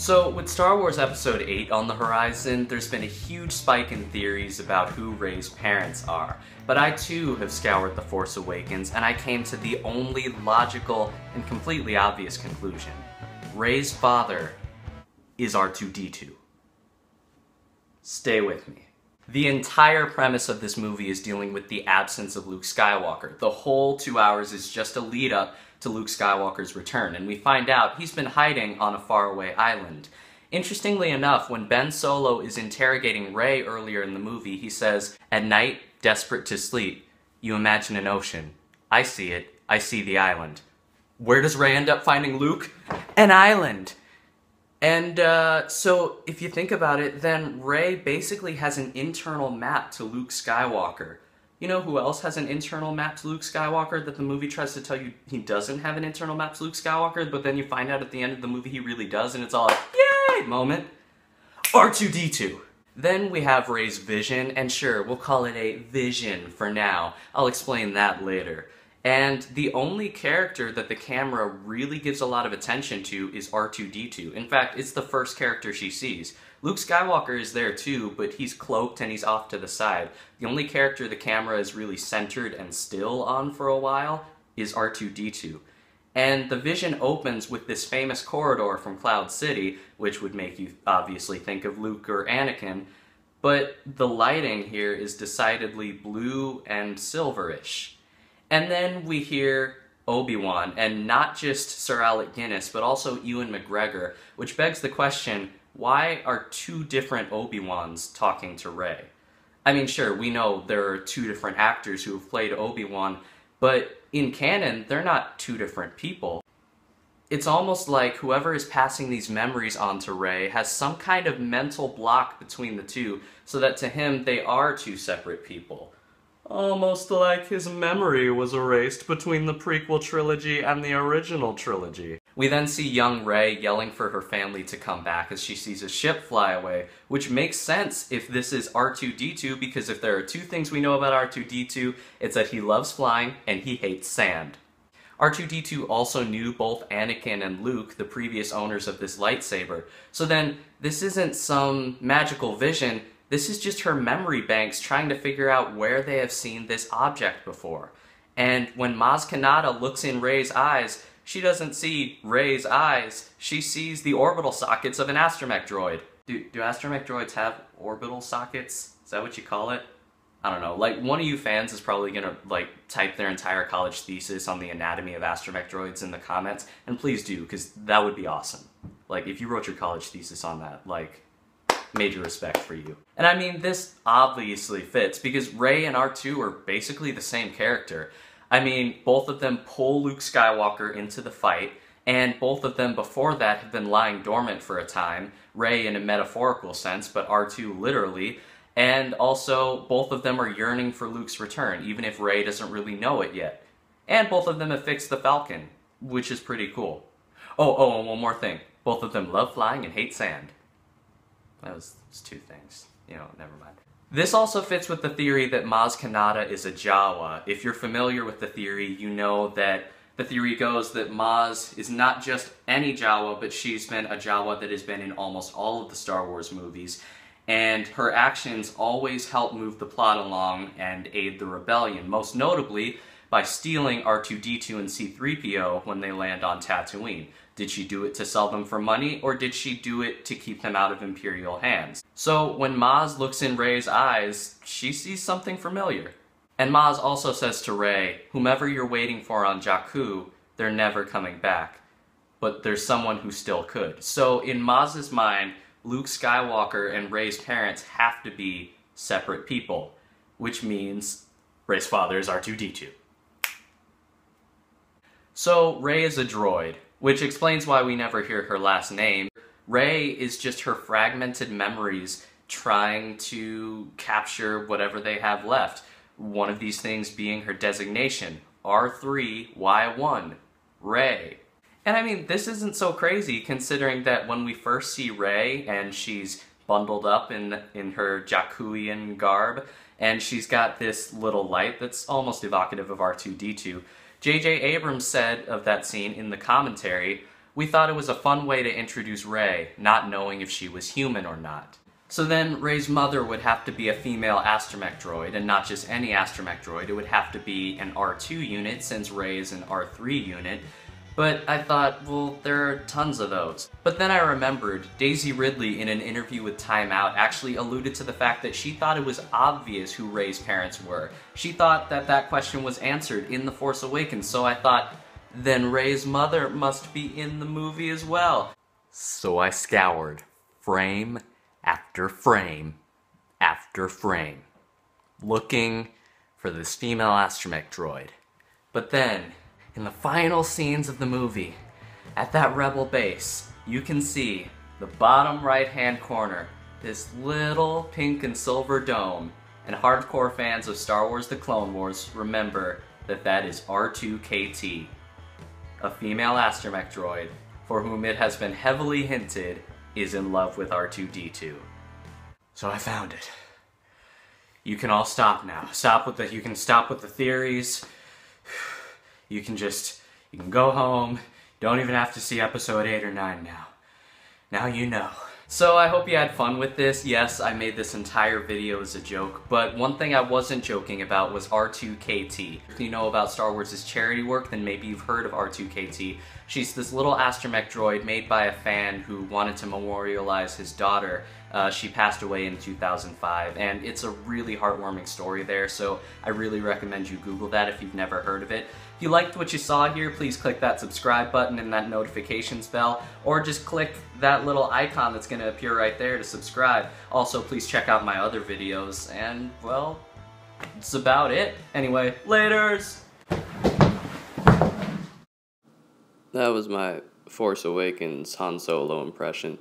So, with Star Wars Episode 8 on the horizon, there's been a huge spike in theories about who Rey's parents are. But I too have scoured The Force Awakens, and I came to the only logical and completely obvious conclusion. Rey's father is R2-D2. Stay with me. The entire premise of this movie is dealing with the absence of Luke Skywalker. The whole 2 hours is just a lead up to Luke Skywalker's return, and we find out he's been hiding on a faraway island. Interestingly enough, when Ben Solo is interrogating Rey earlier in the movie, he says, "At night, desperate to sleep, you imagine an ocean. I see it. I see the island." Where does Rey end up finding Luke? An island! And so, if you think about it, then Rey basically has an internal map to Luke Skywalker. You know who else has an internal map to Luke Skywalker that the movie tries to tell you he doesn't have an internal map to Luke Skywalker, but then you find out at the end of the movie he really does, and it's all a yay moment? R2-D2. Then we have Rey's vision, and sure, we'll call it a vision for now. I'll explain that later. And the only character that the camera really gives a lot of attention to is R2-D2. In fact, it's the first character she sees. Luke Skywalker is there too, but he's cloaked and he's off to the side. The only character the camera is really centered and still on for a while is R2-D2. And the vision opens with this famous corridor from Cloud City, which would make you obviously think of Luke or Anakin, but the lighting here is decidedly blue and silverish. And then we hear Obi-Wan, and not just Sir Alec Guinness, but also Ewan McGregor, which begs the question, why are two different Obi-Wans talking to Rey? I mean, sure, we know there are two different actors who have played Obi-Wan, but in canon, they're not two different people. It's almost like whoever is passing these memories on to Rey has some kind of mental block between the two, so that to him, they are two separate people. Almost like his memory was erased between the prequel trilogy and the original trilogy. We then see young Rey yelling for her family to come back as she sees a ship fly away, which makes sense if this is R2-D2, because if there are two things we know about R2-D2, it's that he loves flying and he hates sand. R2-D2 also knew both Anakin and Luke, the previous owners of this lightsaber, so then this isn't some magical vision. This is just her memory banks trying to figure out where they have seen this object before. And when Maz Kanata looks in Rey's eyes, she doesn't see Rey's eyes, she sees the orbital sockets of an astromech droid. Do astromech droids have orbital sockets? Is that what you call it? I don't know. Like, one of you fans is probably gonna, like, type their entire college thesis on the anatomy of astromech droids in the comments, and please do, because that would be awesome. Like, if you wrote your college thesis on that, like, major respect for you. And I mean, this obviously fits, because Rey and R2 are basically the same character. I mean, both of them pull Luke Skywalker into the fight, and both of them before that have been lying dormant for a time, Rey in a metaphorical sense, but R2 literally, and also both of them are yearning for Luke's return, even if Rey doesn't really know it yet. And both of them have fixed the Falcon, which is pretty cool. Oh, and one more thing. Both of them love flying and hate sand. That was two things. You know, never mind. This also fits with the theory that Maz Kanata is a Jawa. If you're familiar with the theory, you know that the theory goes that Maz is not just any Jawa, but she's been a Jawa that has been in almost all of the Star Wars movies, and her actions always help move the plot along and aid the rebellion, most notably by stealing R2-D2 and C-3PO when they land on Tatooine. Did she do it to sell them for money, or did she do it to keep them out of Imperial hands? So when Maz looks in Rey's eyes, she sees something familiar. And Maz also says to Rey, whomever you're waiting for on Jakku, they're never coming back. But there's someone who still could. So in Maz's mind, Luke Skywalker and Rey's parents have to be separate people, which means Rey's father is R2-D2. So Rey is a droid, which explains why we never hear her last name. Rey is just her fragmented memories trying to capture whatever they have left. One of these things being her designation, R3-Y1, Rey. And I mean, this isn't so crazy considering that when we first see Rey and she's bundled up in her Jakkuian garb, and she's got this little light that's almost evocative of R2-D2, J.J. Abrams said of that scene in the commentary, We thought it was a fun way to introduce Rey, not knowing if she was human or not. So then, Rey's mother would have to be a female astromech droid, and not just any astromech droid, it would have to be an R2 unit, since Rey is an R3 unit. But I thought, well, there are tons of those. But then I remembered, Daisy Ridley in an interview with Time Out actually alluded to the fact that she thought it was obvious who Rey's parents were. She thought that that question was answered in The Force Awakens, so I thought, then Rey's mother must be in the movie as well. So I scoured frame after frame after frame, looking for this female astromech droid. But then, in the final scenes of the movie, at that Rebel base, you can see the bottom right-hand corner, this little pink and silver dome, and hardcore fans of Star Wars The Clone Wars remember that that is R2-KT, a female astromech droid for whom it has been heavily hinted is in love with R2-D2. So I found it. You can all stop now. You can stop with the theories. You can go home. Don't even have to see episode 8 or 9 now. Now you know. So I hope you had fun with this. Yes, I made this entire video as a joke, but one thing I wasn't joking about was R2-KT. If you know about Star Wars' charity work, then maybe you've heard of R2-KT. She's this little astromech droid made by a fan who wanted to memorialize his daughter. She passed away in 2005, and it's a really heartwarming story there, so I really recommend you Google that if you've never heard of it. If you liked what you saw here, please click that subscribe button and that notifications bell, or just click that little icon that's going to appear right there to subscribe. Also, please check out my other videos, and, well, that's about it. Anyway, laters! That was my Force Awakens Han Solo impression.